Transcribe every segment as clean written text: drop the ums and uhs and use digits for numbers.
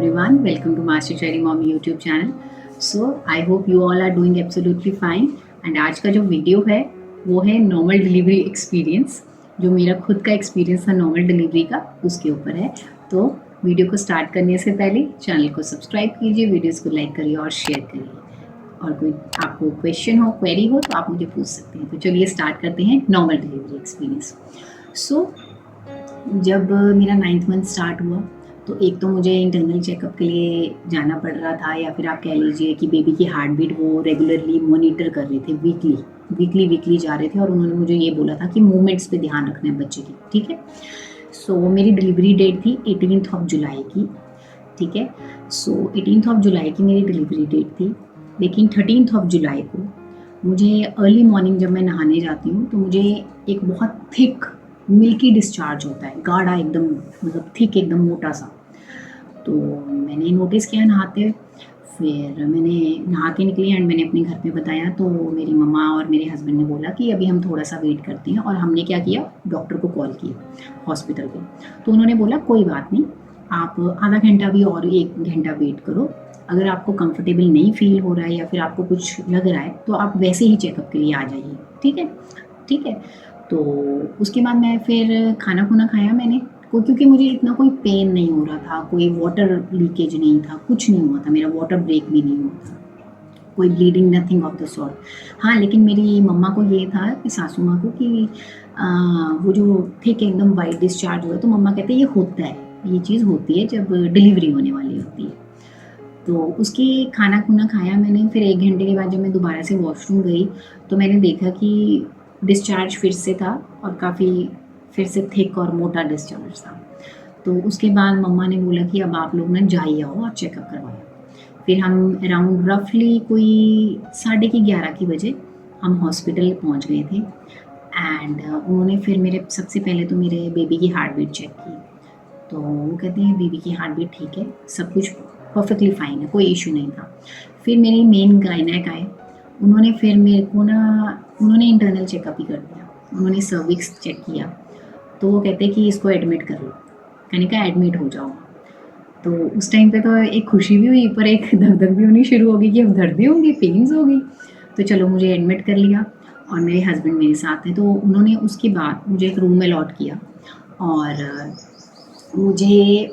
everyone, welcome to Master Cherry Mommy YouTube channel. So I hope you all are doing absolutely fine. And आज का जो video है वो है normal delivery experience, जो मेरा खुद का एक्सपीरियंस था नॉर्मल डिलीवरी का, उसके ऊपर है। तो वीडियो को स्टार्ट करने से पहले चैनल को सब्सक्राइब कीजिए, वीडियोस को लाइक करिए और शेयर करिए। और कोई आपको क्वेश्चन हो, क्वेरी हो तो आप मुझे पूछ सकते हैं। तो चलिए स्टार्ट करते हैं नॉर्मल डिलीवरी एक्सपीरियंस। सो जब मेरा 9th मंथ स्टार्ट हुआ तो एक तो मुझे इंटरनल चेकअप के लिए जाना पड़ रहा था, या फिर आप कह लीजिए कि बेबी की हार्ट बीट वो रेगुलरली मॉनिटर कर रहे थे, वीकली जा रहे थे। और उन्होंने मुझे ये बोला था कि मूवमेंट्स पे ध्यान रखना है बच्चे की, ठीक है। सो मेरी डिलीवरी डेट थी 18th ऑफ जुलाई की, ठीक है। सो 18th ऑफ जुलाई की मेरी डिलीवरी डेट थी, लेकिन 13th ऑफ जुलाई को मुझे अर्ली मॉर्निंग जब मैं नहाने जाती हूँ तो मुझे एक बहुत थिक मिल्की डिस्चार्ज होता है, गाढ़ा एकदम, मतलब थिक एकदम मोटा सा। तो मैंने नोटिस किया नहाते हुए, फिर मैंने नहा के निकली एंड मैंने अपने घर पे बताया। तो मेरी मम्मा और मेरे हस्बैंड ने बोला कि अभी हम थोड़ा सा वेट करते हैं, और हमने क्या किया, डॉक्टर को कॉल किया हॉस्पिटल को। तो उन्होंने बोला कोई बात नहीं, आप आधा घंटा भी और 1 घंटा वेट करो, अगर आपको कंफर्टेबल नहीं फील हो रहा है या फिर आपको कुछ लग रहा है तो आप वैसे ही चेकअप के लिए आ जाइए, ठीक है, ठीक है। तो उसके बाद मैं फिर खाना खुना खाया मैंने, क्योंकि मुझे इतना कोई पेन नहीं हो रहा था, कोई वाटर लीकेज नहीं था, कुछ नहीं हुआ था, मेरा वाटर ब्रेक भी नहीं हुआ था, कोई bleeding, nothing of the sort. हाँ, लेकिन मेरी मम्मा को ये था कि सासू माँ को कि वो जो थिक एकदम वाइट डिस्चार्ज हुआ, तो मम्मा कहते ये होता है, ये चीज़ होती है जब डिलीवरी होने वाली होती है। तो उसकी खाना खुना खाया मैंने। फिर 1 घंटे के बाद जब मैं दोबारा से वॉशरूम गई तो मैंने देखा कि डिस्चार्ज फिर से था, और काफ़ी फिर से थिक और मोटा डिस्चार्ज था। तो उसके बाद मम्मा ने बोला कि अब आप लोग ना जाइए आओ और चेकअप करवाएं। फिर हम अराउंड रफली कोई 11:30 की बजे हम हॉस्पिटल पहुंच गए थे। एंड उन्होंने फिर मेरे सबसे पहले तो मेरे बेबी की हार्ट बीट चेक की। तो वो कहते हैं बेबी की हार्ट बीट ठीक है, सब कुछ परफेक्टली फाइन है, कोई इशू नहीं था। फिर मेरी मेन गायनेक आए, उन्होंने फिर मेरे को उन्होंने इंटरनल चेकअप ही कर दिया, उन्होंने सर्विक्स चेक किया। तो वो कहते हैं कि इसको एडमिट कर लो। मैंने कहा एडमिट हो जाओ। तो उस टाइम पे तो एक खुशी भी हुई, पर एक धक-धक भी होनी शुरू हो गई कि अब दर्दें होंगी, पेन्स होगी। तो चलो मुझे एडमिट कर लिया, और मेरे हस्बैंड मेरे साथ हैं। तो उन्होंने उसके बाद मुझे एक रूम अलॉट किया, और मुझे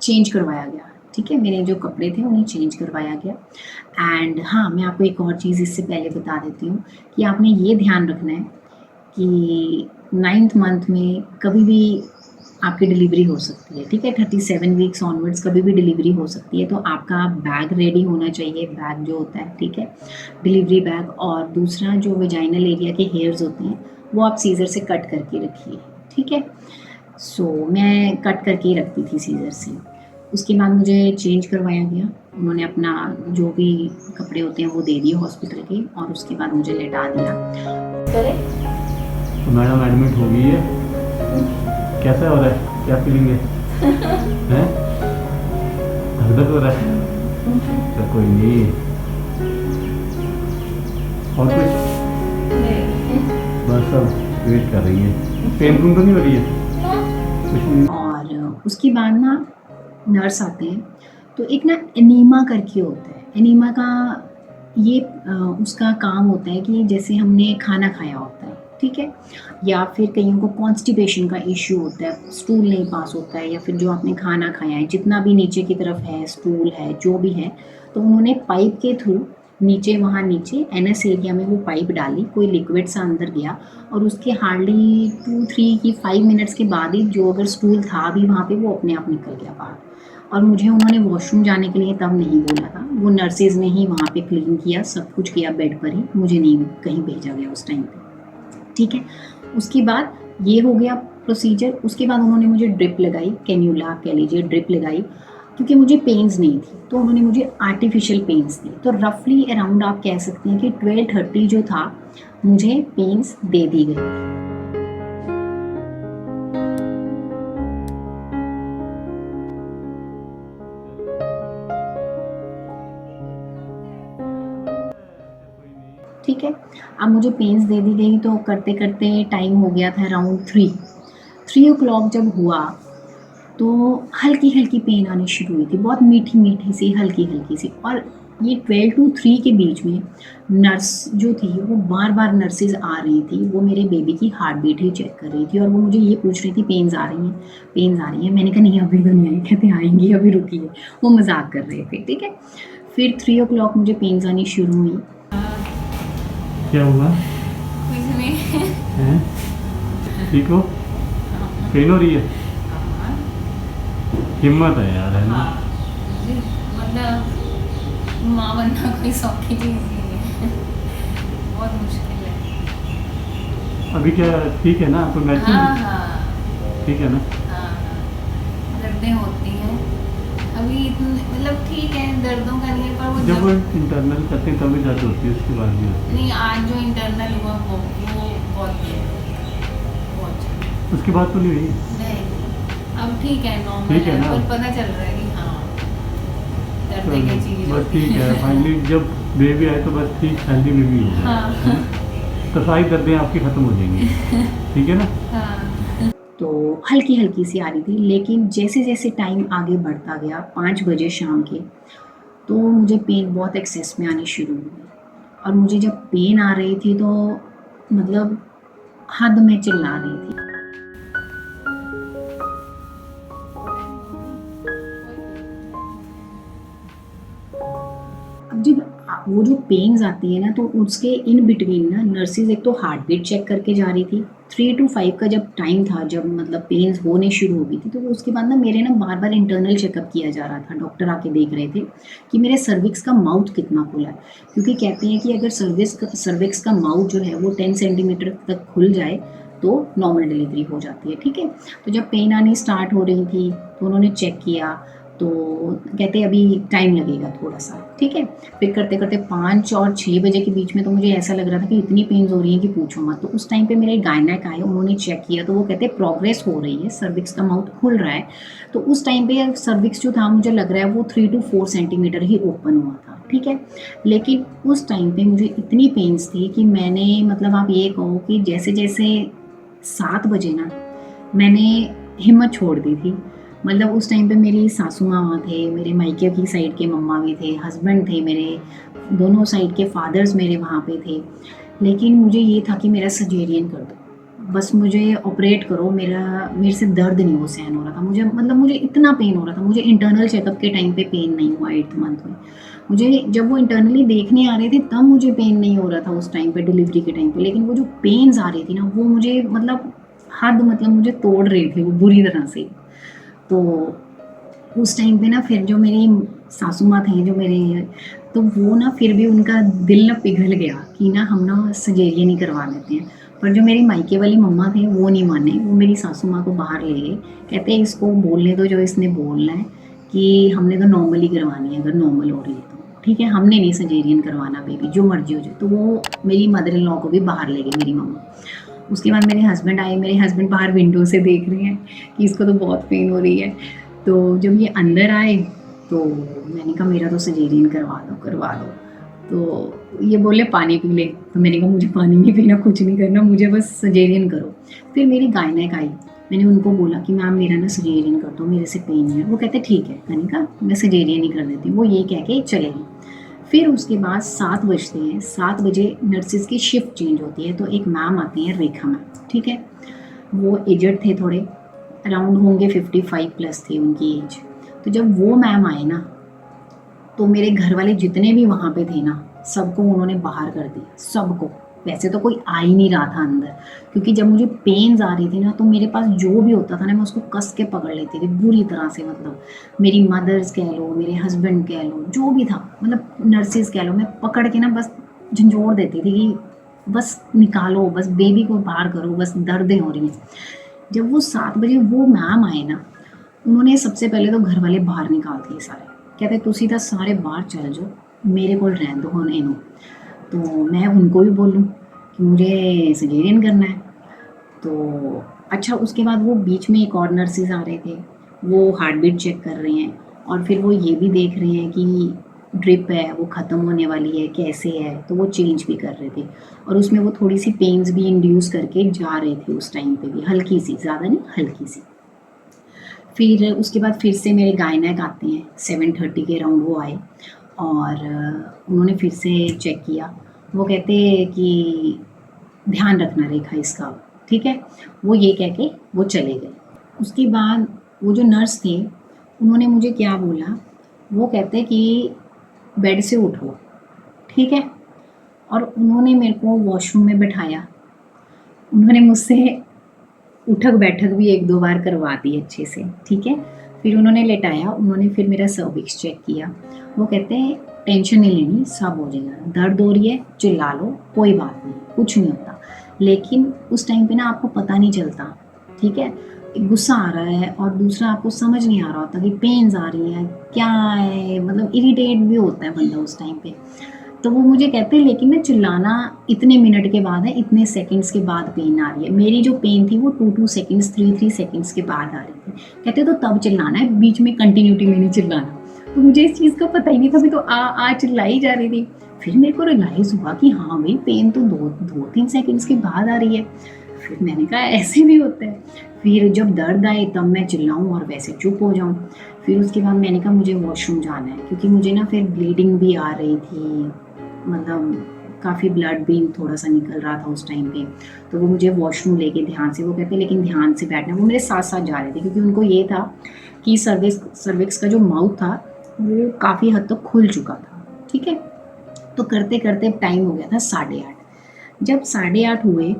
चेंज करवाया गया, ठीक है। मेरे जो कपड़े थे उन्हें चेंज करवाया गया। एंड हाँ, मैं आपको एक और चीज़ इससे पहले बता देती हूँ कि आपने ये ध्यान रखना है कि 9th मंथ में कभी भी आपकी डिलीवरी हो सकती है, ठीक है। 37 वीक्स ऑनवर्ड्स कभी भी डिलीवरी हो सकती है। तो आपका बैग रेडी होना चाहिए, बैग जो होता है, ठीक है, डिलीवरी बैग। और दूसरा, जो वेजाइनल एरिया के हेयर्स होते हैं वो आप सीज़र से कट करके रखिए, ठीक है। सो मैं कट करके ही रखती थी सीज़र से। उसके बाद मुझे चेंज करवाया गया, उन्होंने अपना जो भी कपड़े होते हैं वो दे दिए हॉस्पिटल के, और उसके बाद मुझे लेटा दिया। तो मैडम एडमिट हो गई है, कैसा हो रहा है, क्या फीलिंग है? हैं? दर्द हो रहा है? तो कोई नहीं, और कुछ बस अब वेट कर रही है, पेन तो नहीं हो रही है कुछ नहीं। और उसके बाद ना नर्स आते हैं, तो एक ना एनीमा करके होता है, एनीमा का ये उसका काम होता है कि जैसे हमने खाना खाया होता है, ठीक है, या फिर कईयों को कॉन्स्टिपेशन का इश्यू होता है, स्टूल नहीं पास होता है, या फिर जो आपने खाना खाया है जितना भी नीचे की तरफ है, स्टूल है, जो भी है, तो उन्होंने पाइप के थ्रू नीचे, वहाँ नीचे एनएस एरिया में वो पाइप डाली, कोई लिक्विड सा अंदर गया, और उसके हार्डली 2-3 की 5 मिनट्स के बाद ही जो अगर स्टूल था भी वहाँ पे वो अपने आप निकल गया बाहर। और मुझे उन्होंने वॉशरूम जाने के लिए तब नहीं बोला था, वो नर्सेज़ ने ही वहाँ पे क्लीन किया, सब कुछ किया बेड पर ही, मुझे नहीं कहीं भेजा गया उस टाइम पे, ठीक है। उसके बाद ये हो गया प्रोसीजर। उसके बाद उन्होंने मुझे ड्रिप लगाई, कैन्यूला कह लीजिए, ड्रिप लगाई, क्योंकि मुझे पेन्स नहीं थी तो उन्होंने मुझे आर्टिफिशियल पेन्स दी। तो रफली अराउंड आप कह सकते हैं कि 12:30 जो था मुझे पेन्स दे दी गई। ठीक है, अब मुझे पेन्स दे दी गई, तो करते करते टाइम हो गया था अराउंड 3 o'clock जब हुआ तो हल्की हल्की पेन आनी शुरू हुई थी, बहुत मीठी मीठी सी, हल्की हल्की सी। और ये 12 to 3 के बीच में नर्स जो थी वो बार बार नर्सेज आ रही थी, वो मेरे बेबी की हार्ट बीट ही चेक कर रही थी और वो मुझे ये पूछ रही थी पेन्स आ रही हैं, पेन्स आ रही हैं। मैंने कहा नहीं अभी तो नहीं आई। कहते आएंगी, अभी रुकिए। वो मजाक कर रहे थे, ठीक है। फिर 3 o'clock मुझे पेन्स आनी शुरू हुई। क्या हुआ? कुछ नहीं। हैं? ठीक हो? पेन हो रही है? हिम्मत है यार, है ना? मतलब माँ बनना कोई सौखी चीज़ नहीं है, बहुत मुश्किल है। अभी क्या ठीक है ना? तो मैचिंग हाँ ठीक है ना? हाँ, दर्दें होती हैं अभी मतलब ठीक है, दर्दों का नहीं है, पर वो जब वो इंटरनल करते हैं तभी दर्द होती है, उसके बाद भी होती है। नहीं, आज जो इंटरनल हुआ वो बहुत उसके बाद तो नहीं हुई? नहीं, अब ठीक है, नॉर्मल ठीक है है, ना? पर पता चल रहा है कि हाँ दर्द की चीज़ बस ठीक है, फाइनली जब बेबी आए तो बस ठीक हेल्दी बेबी हो गया। हाँ। तो सारी दर्दें आपकी ख़त्म हो जाएंगी, ठीक है ना? हाँ। तो हल्की हल्की सी आ रही थी, लेकिन जैसे जैसे टाइम आगे बढ़ता गया, 5 बजे शाम के, तो मुझे पेन बहुत एक्सेस में आनी शुरू हुई। और मुझे जब पेन आ रही थी तो मतलब हद में चिल्ला रही थी। अब जब वो जो पेन्स आती है ना, तो उसके इन बिटवीन ना नर्सिस एक तो हार्ट बीट चेक करके जा रही थी। 3 to 5 का जब टाइम था, जब मतलब पेन्स होने शुरू हो गई थी, तो उसके बाद ना मेरे ना बार बार इंटरनल चेकअप किया जा रहा था। डॉक्टर आके देख रहे थे कि मेरे सर्विक्स का माउथ कितना खुला है, क्योंकि कहते हैं कि अगर सर्विक्स का माउथ जो है वो 10 सेंटीमीटर तक खुल जाए तो नॉर्मल डिलीवरी हो जाती है, ठीक है। तो जब पेन आनी स्टार्ट हो रही थी तो उन्होंने चेक किया, तो कहते अभी टाइम लगेगा थोड़ा सा, ठीक है। फिर करते करते 5 और 6 बजे के बीच में तो मुझे ऐसा लग रहा था कि इतनी पेन्स हो रही हैं कि पूछो मत। तो उस टाइम पे मेरे गायनेक आए, उन्होंने चेक किया, तो वो कहते प्रोग्रेस हो रही है, सर्विक्स का माउथ खुल रहा है। तो उस टाइम पे सर्विक्स जो था मुझे लग रहा है वो 3 to 4 सेंटीमीटर ही ओपन हुआ था, ठीक है। लेकिन उस टाइम पे मुझे इतनी पेन्स थी कि मैंने मतलब आप ये कहो कि जैसे जैसे 7 बजे ना मैंने हिम्मत छोड़ दी थी। मतलब उस टाइम पे मेरी सासू माँ वहाँ थे, मेरे मायके की साइड के मम्मा भी थे, हस्बैंड थे मेरे, दोनों साइड के फादर्स मेरे वहाँ पे थे। लेकिन मुझे ये था कि मेरा सर्जरियन कर दो, बस मुझे ऑपरेट करो, मेरे से दर्द नहीं वो सहन हो रहा था। मुझे मतलब मुझे इतना पेन हो रहा था। मुझे इंटरनल चेकअप के टाइम पे पेन नहीं हुआ 8th मंथ में। मुझे जब वो इंटरनली देखने आ रहे थे तब मुझे पेन नहीं हो रहा था उस टाइम पे, डिलीवरी के टाइम पे। लेकिन वो जो पेन्स आ रही थी ना, वो मुझे मतलब हद, मतलब मुझे तोड़ रही थी वो बुरी तरह से। तो उस टाइम पे ना फिर जो मेरी सासू माँ थे जो मेरे, तो वो ना फिर भी उनका दिल ना पिघल गया कि ना हम ना सर्जरी नहीं करवा लेते हैं। पर जो मेरी मायके वाली मम्मा थे वो नहीं माने, वो मेरी सासू माँ को बाहर ले गए। कहते इसको बोलने दो जो इसने बोलना है, कि हमने तो नॉर्मली करवानी है, अगर नॉर्मल हो रही है तो ठीक है, हमने नहीं सर्जरियन करवाना, बेबी जो मर्जी हो जाए। तो वो मेरी मदर इन लॉ को भी बाहर ले गई, मेरी मम्मा। उसके बाद मेरे हस्बैंड आए, मेरे हस्बैंड बाहर विंडो से देख रहे हैं कि इसको तो बहुत पेन हो रही है। तो जब ये अंदर आए तो मैंने कहा मेरा तो सर्जरियन करवा दो। तो ये बोले पानी पी ले, तो मैंने कहा मुझे पानी नहीं पीना, कुछ नहीं करना, मुझे बस सर्जरियन करो। फिर मेरी गायनेक आई, मैंने उनको बोला कि मैम मेरा ना सर्जरियन कर दो, मेरे से पेन है। वो कहते ठीक है। मैंने कहा मैं सर्जरियन ही कर देती हूँ। वो ये कह के चले गए। फिर उसके बाद 7 बजते हैं, 7 बजे नर्सिस की शिफ्ट चेंज होती है, तो एक मैम आती हैं, रेखा मैम, ठीक है। वो एजड थे थोड़े, अराउंड होंगे 55 प्लस थी उनकी एज। तो जब वो मैम आए ना, तो मेरे घर वाले जितने भी वहाँ पे थे ना, सबको उन्होंने बाहर कर दिया, सबको। वैसे तो कोई आ ही नहीं रहा था अंदर, क्योंकि जब मुझे पेन्स आ रही थी ना, तो मेरे पास जो भी होता था ना, मैं उसको कस के पकड़ लेती थी बुरी तरह से। मतलब मेरी मदर्स कह लो, मेरे हस्बैंड कह लो, जो भी था, मतलब नर्सिस कह लो, मैं पकड़ के ना बस झंझोड़ देती थी कि बस निकालो, बस बेबी को बाहर करो, बस दर्दें हो रही हैं। जब वो 7 बजे वो मैम आए ना, उन्होंने सबसे पहले तो घर वाले बाहर निकाल दिए सारे। कहते तुसी तो सारे बाहर चल जाओ, मेरे को रहने दो हुण इनू। तो मैं उनको भी बोलूँ कि मुझे सर्जरियन करना है। तो अच्छा, उसके बाद वो बीच में एक और नर्सिस आ रहे थे, वो हार्ट बीट चेक कर रहे हैं, और फिर वो ये भी देख रहे हैं कि ड्रिप है वो ख़त्म होने वाली है, कैसे है, तो वो चेंज भी कर रहे थे। और उसमें वो थोड़ी सी पेन्स भी इंड्यूस करके जा रहे थे उस टाइम पे भी, हल्की सी, ज़्यादा नहीं, हल्की सी। फिर उसके बाद फिर से मेरे गायनेक आते हैं, 7:30 के अराउंड वो आए और उन्होंने फिर से चेक किया। वो कहते कि ध्यान रखना रेखा इसका, ठीक है? वो ये कह के वो चले गए। उसके बाद वो जो नर्स थे, उन्होंने मुझे क्या बोला, वो कहते कि बेड से उठो, ठीक है? और उन्होंने मेरे को वॉशरूम में बिठाया। उन्होंने मुझसे उठक-बैठक भी 1-2 बार करवा दी अच्छे से, ठीक है? फिर उन्होंने लेटाया, उन्होंने फिर मेरा सर्विक्स चेक किया। वो कहते हैं टेंशन नहीं लेनी, सब हो जाएगा, दर्द हो रही है चिल्ला लो, कोई बात नहीं, कुछ नहीं होता। लेकिन उस टाइम पे ना आपको पता नहीं चलता, ठीक है? एक गुस्सा आ रहा है और दूसरा आपको समझ नहीं आ रहा होता कि पेन्स आ रही हैं, क्या है, मतलब इरिटेट भी होता है बंदा उस टाइम पे। तो वो मुझे कहते हैं लेकिन ना चिल्लाना इतने मिनट के बाद है, इतने सेकंड्स के बाद पेन आ रही है। मेरी जो पेन थी वो 2-2 सेकंड्स, 3-3 सेकंड्स के बाद आ रही थी। कहते तो तब चिल्लाना है, बीच में कंटिन्यूटी में नहीं चिल्लाना। तो मुझे इस चीज़ का पता ही नहीं था, मैं तो आ चिल्लाई जा रही थी। फिर मेरे को रियलाइज़ हुआ कि हाँ भाई, पेन तो 2-3 सेकंड्स के बाद आ रही है। फिर मैंने कहा ऐसे भी होता है। फिर जब दर्द आए तब मैं चिल्लाऊँ और वैसे चुप हो जाऊँ। फिर उसके बाद मैंने कहा मुझे वॉशरूम जाना है, क्योंकि मुझे ना फिर ब्लीडिंग भी आ रही थी, मतलब काफ़ी ब्लड भी थोड़ा-सा निकल रहा था उस टाइम पे। तो वो मुझे वॉशरूम लेके ध्यान से, वो कहते लेकिन ध्यान से बैठना। वो मेरे साथ-साथ जा रहे थे क्योंकि उनको ये था कि सर्विक्स का जो माउथ था वो काफ़ी हद तक खुल चुका था, ठीक है? तो करते-करते टाइम हो गया था 8:30। जब 8:30 हुए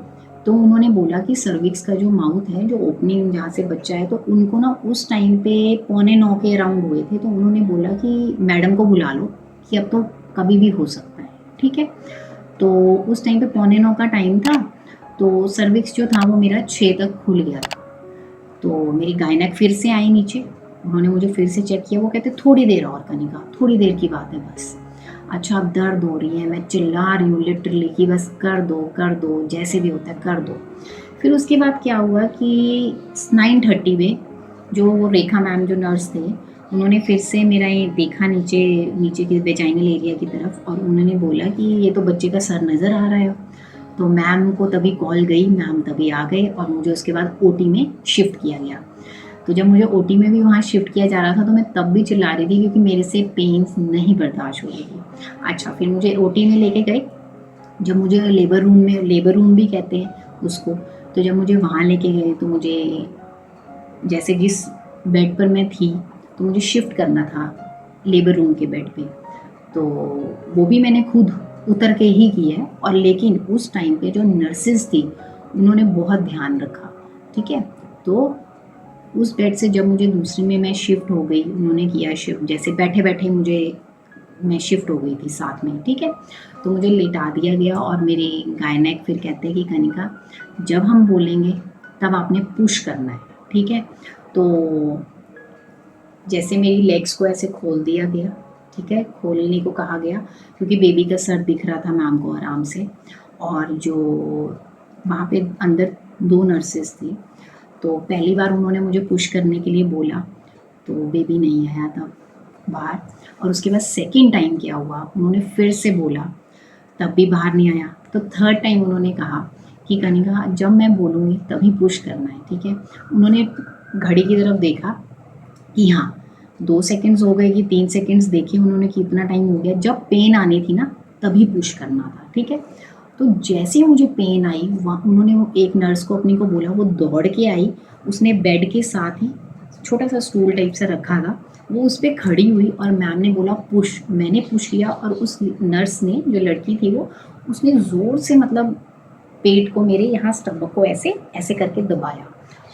तो उन्होंने बोला कि सर्विक्स का जो माउथ है, जो ओपनिंग जहाँ से बच्चा है, तो उनको ना उस टाइम पे 8:45 के अराउंड हुए थे। तो उन्होंने बोला कि मैडम को बुला लो कि अब तो कभी भी हो सकता है, ठीक है? तो उस टाइम पे 8:45 का टाइम था, तो सर्विक्स जो था वो मेरा 6 तक खुल गया था। तो मेरी गायनेक फिर से आई नीचे, उन्होंने मुझे फिर से चेक किया। वो कहते थोड़ी देर और कनिका, थोड़ी देर की बात है बस। अच्छा अब दर्द हो रही है, मैं चिल्ला रही हूँ लिटरली कि बस कर दो, जैसे भी होता है कर दो। फिर उसके बाद क्या हुआ कि 9:30 में जो वो रेखा मैम जो नर्स थे, उन्होंने फिर से मेरा ये देखा नीचे के वेजाइनल एरिया की तरफ और उन्होंने बोला कि ये तो बच्चे का सर नज़र आ रहा है। तो मैम को तभी कॉल गई, मैम तभी आ गए और मुझे उसके बाद ओटी में शिफ्ट किया गया। तो जब मुझे ओटी में भी वहाँ शिफ्ट किया जा रहा था तो मैं तब भी चिल्ला रही थी क्योंकि मेरे से पेन्स नहीं बर्दाश्त हो रही थी। अच्छा फिर मुझे ओटी में लेके गए। जब मुझे लेबर रूम भी कहते हैं उसको, तो जब मुझे वहाँ लेके गए तो मुझे जैसे जिस बेड पर मैं थी तो मुझे शिफ्ट करना था लेबर रूम के बेड पे। तो वो भी मैंने खुद उतर के ही किया है। और लेकिन उस टाइम पे जो नर्सेज़ थी उन्होंने बहुत ध्यान रखा, ठीक है? तो उस बेड से जब मुझे दूसरे में मैं शिफ्ट हो गई, उन्होंने किया शिफ्ट, जैसे बैठे-बैठे मैं शिफ्ट हो गई थी साथ में, ठीक है? तो मुझे लेटा दिया गया और मेरे गायनेक फिर कहते हैं कि कनिका जब हम बोलेंगे तब आपने पुश करना है, ठीक है? तो जैसे मेरी लेग्स को ऐसे खोल दिया गया, ठीक है? खोलने को कहा गया क्योंकि बेबी का सर दिख रहा था मैम को आराम से। और जो वहाँ पे अंदर 2 नर्सेज़ थी, तो पहली बार उन्होंने मुझे पुश करने के लिए बोला तो बेबी नहीं आया तब बाहर। और उसके बाद सेकंड टाइम क्या हुआ, उन्होंने फिर से बोला तब भी बाहर नहीं आया। तो थर्ड टाइम उन्होंने कहा कि कनिका जब मैं बोलूँगी तभी पुश करना है, ठीक है? उन्होंने घड़ी की तरफ देखा कि हाँ 2 सेकंड्स हो गए कि 3 सेकंड्स देखे उन्होंने कि इतना टाइम हो गया। जब पेन आनी थी ना तभी पुश करना था, ठीक है? तो जैसे ही मुझे पेन आई वहाँ उन्होंने वो एक नर्स को अपनी को बोला, वो दौड़ के आई, उसने बेड के साथ ही छोटा सा स्टूल टाइप से रखा था, वो उस पर खड़ी हुई और मैम ने बोला पुश। मैंने पुश किया और उस नर्स ने, जो लड़की थी वो, उसने ज़ोर से मतलब पेट को मेरे यहाँ स्टमक को ऐसे ऐसे करके दबाया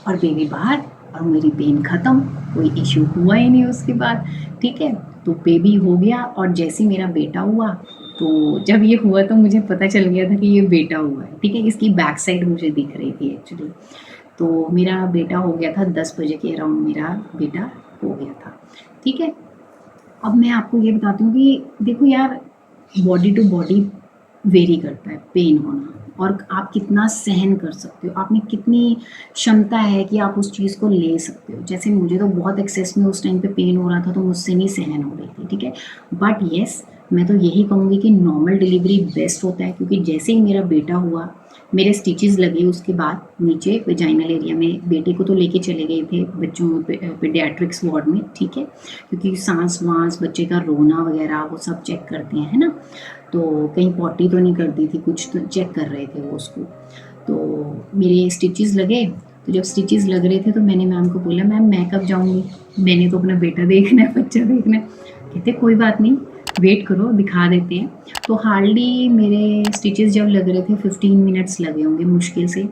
और बेबी बाहर और मेरी पेन ख़त्म, कोई इश्यू हुआ ही नहीं उसके बाद, ठीक है? तो बेबी हो गया और जैसे ही मेरा बेटा हुआ, तो जब ये हुआ तो मुझे पता चल गया था कि ये बेटा हुआ है, ठीक है? इसकी बैक साइड मुझे दिख रही थी एक्चुअली। तो मेरा बेटा हो गया था 10 बजे के अराउंड मेरा बेटा हो गया था, ठीक है? अब मैं आपको ये बताती हूँ कि देखो यार, बॉडी टू बॉडी वेरी करता है पेन होना और आप कितना सहन कर सकते हो, आप में कितनी क्षमता है कि आप उस चीज़ को ले सकते हो। जैसे मुझे तो बहुत एक्सेस में उस टाइम पे पेन हो रहा था तो मुझसे नहीं सहन हो रही थी, ठीक है? बट येस, मैं तो यही कहूँगी कि नॉर्मल डिलीवरी बेस्ट होता है क्योंकि जैसे ही मेरा बेटा हुआ मेरे स्टिचेस लगे उसके बाद नीचे वेजाइनल एरिया में। बेटे को तो लेके चले गए थे बच्चों पीडियाट्रिक्स वार्ड में, ठीक है, क्योंकि सांस वांस बच्चे का रोना वगैरह वो सब चेक करते हैं, है ना। तो कहीं पॉटी तो नहीं कर दी थी, कुछ तो चेक कर रहे थे वो उसको। तो मेरे स्टिचेस लगे, तो जब स्टिचेस लग रहे थे तो मैंने मैम को बोला, मैम मैं कब जाऊँगी, मैंने तो अपना बेटा देखना है, बच्चा देखना है। कहते कोई बात नहीं, वेट करो, दिखा देते हैं। तो हार्डली मेरे स्टिचेस जब लग रहे थे 15 मिनट्स लगे होंगे मुश्किल से।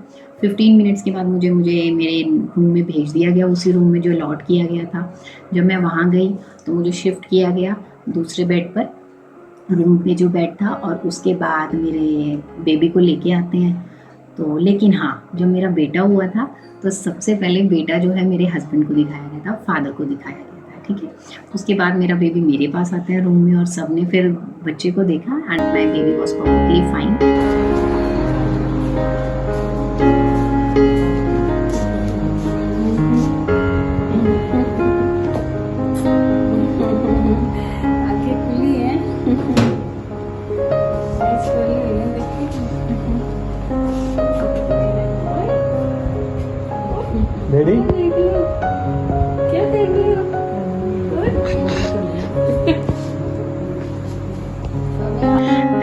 15 मिनट्स के बाद मुझे मेरे रूम में भेज दिया गया, उसी रूम में जो अलॉट किया गया था। जब मैं वहाँ गई तो मुझे शिफ्ट किया गया दूसरे बेड पर, रूम पे जो बेड था, और उसके बाद मेरे बेबी को लेके आते हैं। तो लेकिन हाँ, जब मेरा बेटा हुआ था तो सबसे पहले बेटा जो है मेरे हस्बैंड को दिखाया गया था, फादर को दिखाया गया था, ठीक है। उसके बाद मेरा बेबी मेरे पास आता है रूम में, और सब ने फिर बच्चे को देखा and my baby was perfectly fine. आंखें खुली हैं। आइज खोली हुई हैं, देखिए। डैडी क्या देख रही हो?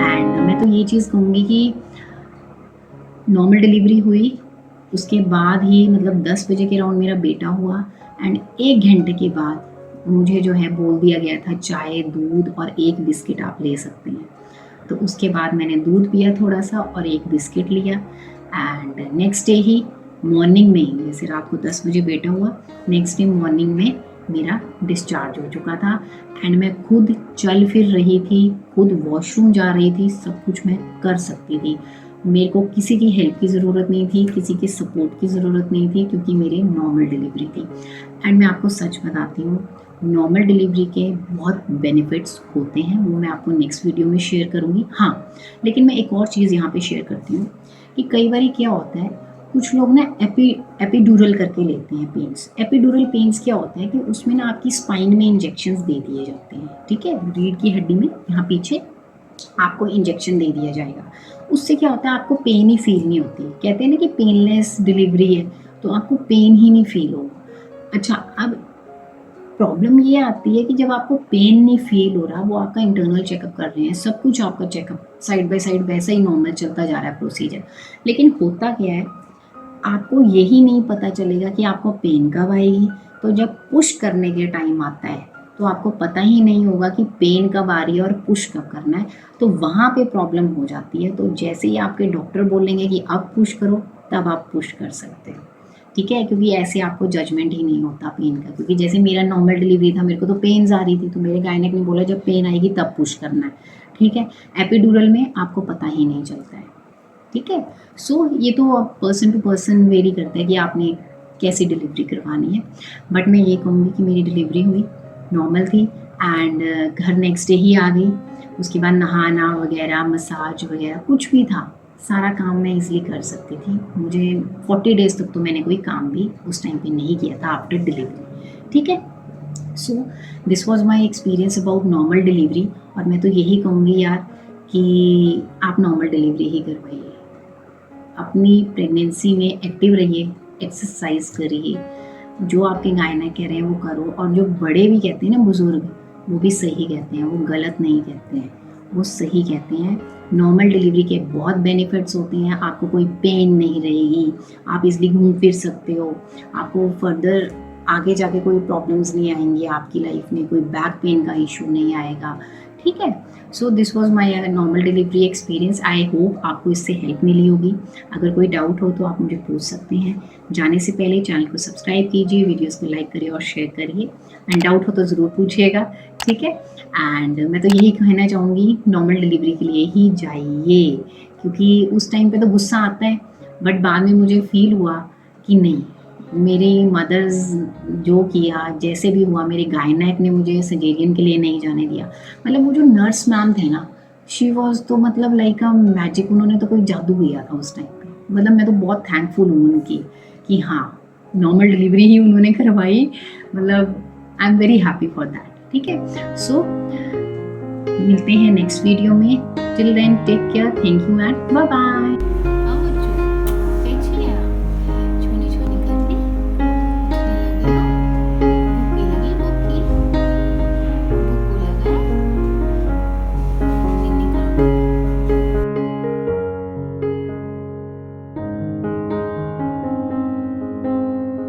एंड मैं तो ये चीज़ कहूँगी कि नॉर्मल डिलीवरी हुई, उसके बाद ही मतलब 10 बजे के राउंड मेरा बेटा हुआ, एंड 1 घंटे के बाद मुझे जो है बोल दिया गया था चाय, दूध और 1 बिस्किट आप ले सकते हैं। तो उसके बाद मैंने दूध पिया थोड़ा सा और 1 बिस्किट लिया, and next day he morning में ही, जैसे रात को 10 बजे बेटा हुआ, नेक्स्ट डे मॉर्निंग में मेरा डिस्चार्ज हो चुका था। एंड मैं खुद चल फिर रही थी, खुद वॉशरूम जा रही थी, सब कुछ मैं कर सकती थी। मेरे को किसी की हेल्प की ज़रूरत नहीं थी, किसी के सपोर्ट की ज़रूरत नहीं थी, क्योंकि मेरी नॉर्मल डिलीवरी थी। एंड मैं आपको सच बताती हूँ, नॉर्मल डिलीवरी के बहुत बेनिफिट्स होते हैं, वो मैं आपको नेक्स्ट वीडियो में शेयर करूँगी। हाँ, लेकिन मैं एक और चीज़ यहाँ पे शेयर करती हूँ कि कई बार क्या होता है, कुछ लोग ना एपिड्यूरल करके लेते हैं पेन्स। एपिड्यूरल पेन्स क्या होता है कि उसमें ना आपकी स्पाइन में इंजेक्शंस दे दिए जाते हैं, ठीक है, रीढ़ की हड्डी में यहाँ पीछे आपको इंजेक्शन दे दिया जाएगा। उससे क्या होता है, आपको पेन ही फील नहीं होती। कहते हैं ना कि पेनलेस डिलीवरी है, तो आपको पेन ही नहीं फील होगा। अच्छा, अब प्रॉब्लम ये आती है कि जब आपको पेन नहीं फील हो रहा, वो आपका इंटरनल चेकअप कर रहे हैं, सब कुछ आपका चेकअप साइड बाय साइड वैसा ही नॉर्मल चलता जा रहा है प्रोसीजर, लेकिन होता क्या है, आपको यही नहीं पता चलेगा कि आपको पेन कब आएगी। तो जब पुश करने के टाइम आता है तो आपको पता ही नहीं होगा कि पेन कब आ रही है और पुश कब करना है, तो वहाँ पे प्रॉब्लम हो जाती है। तो जैसे ही आपके डॉक्टर बोलेंगे कि अब पुश करो, तब आप पुश कर सकते हो, ठीक है, क्योंकि ऐसे आपको जजमेंट ही नहीं होता पेन का। क्योंकि जैसे मेरा नॉर्मल डिलीवरी था, मेरे को तो पेन्स आ रही थी, तो मेरे गायनेक ने बोला जब पेन आएगी तब पुश करना है, ठीक है। एपिड्यूरल में आपको पता ही नहीं चलता है, ठीक है। सो ये तो पर्सन टू पर्सन वेरी करता है कि आपने कैसी डिलीवरी करवानी है, बट मैं ये कहूँगी कि मेरी डिलीवरी हुई नॉर्मल थी, एंड घर नेक्स्ट डे ही आ गई। उसके बाद नहाना वगैरह, मसाज वगैरह कुछ भी था, सारा काम मैं इजीली कर सकती थी। मुझे 40 डेज़ तक तो मैंने कोई काम भी उस टाइम पे नहीं किया था आफ्टर डिलीवरी, ठीक है। So this was my experience about normal delivery, और मैं तो यही कहूँगी यार कि आप नॉर्मल डिलीवरी ही करवाइए, अपनी प्रेगनेंसी में एक्टिव रहिए, एक्सरसाइज करिए, जो आपके गायना कह रहे हैं वो करो। और जो बड़े भी कहते हैं ना, बुजुर्ग, वो भी सही कहते हैं, वो गलत नहीं कहते हैं, वो सही कहते हैं। नॉर्मल डिलीवरी के बहुत बेनिफिट्स होते हैं, आपको कोई पेन नहीं रहेगी, आप इजली घूम फिर सकते हो, आपको फर्दर आगे जाके कोई प्रॉब्लम्स नहीं आएंगी आपकी लाइफ में, कोई बैक पेन का इशू नहीं आएगा, ठीक है। So this was my normal delivery experience. I hope आपको इससे हेल्प मिली होगी। अगर कोई डाउट हो तो आप मुझे पूछ सकते हैं। जाने से पहले चैनल को सब्सक्राइब कीजिए, वीडियोस को लाइक करिए और शेयर करिए, एंड डाउट हो तो ज़रूर पूछिएगा, ठीक है। एंड मैं तो यही कहना चाहूँगी, नॉर्मल डिलीवरी के लिए ही जाइए, क्योंकि उस टाइम पे तो गुस्सा आता है, बट बाद में मुझे फील हुआ कि नहीं, मेरी मदर्स जो किया, जैसे भी हुआ, मेरे गायनेक ने मुझे सजेरियन के लिए नहीं जाने दिया। मतलब वो जो नर्स मैम थे ना, शी वॉज तो मतलब लाइक अ मैजिक, उन्होंने तो कोई जादू किया था उस टाइम पे। मतलब मैं तो बहुत थैंकफुल हूँ उनकी कि हाँ, नॉर्मल डिलीवरी ही उन्होंने करवाई। मतलब I am very happy for that, ठीक है। सो मिलते हैं नेक्स्ट वीडियो में। Till then take care, thank you and bye bye.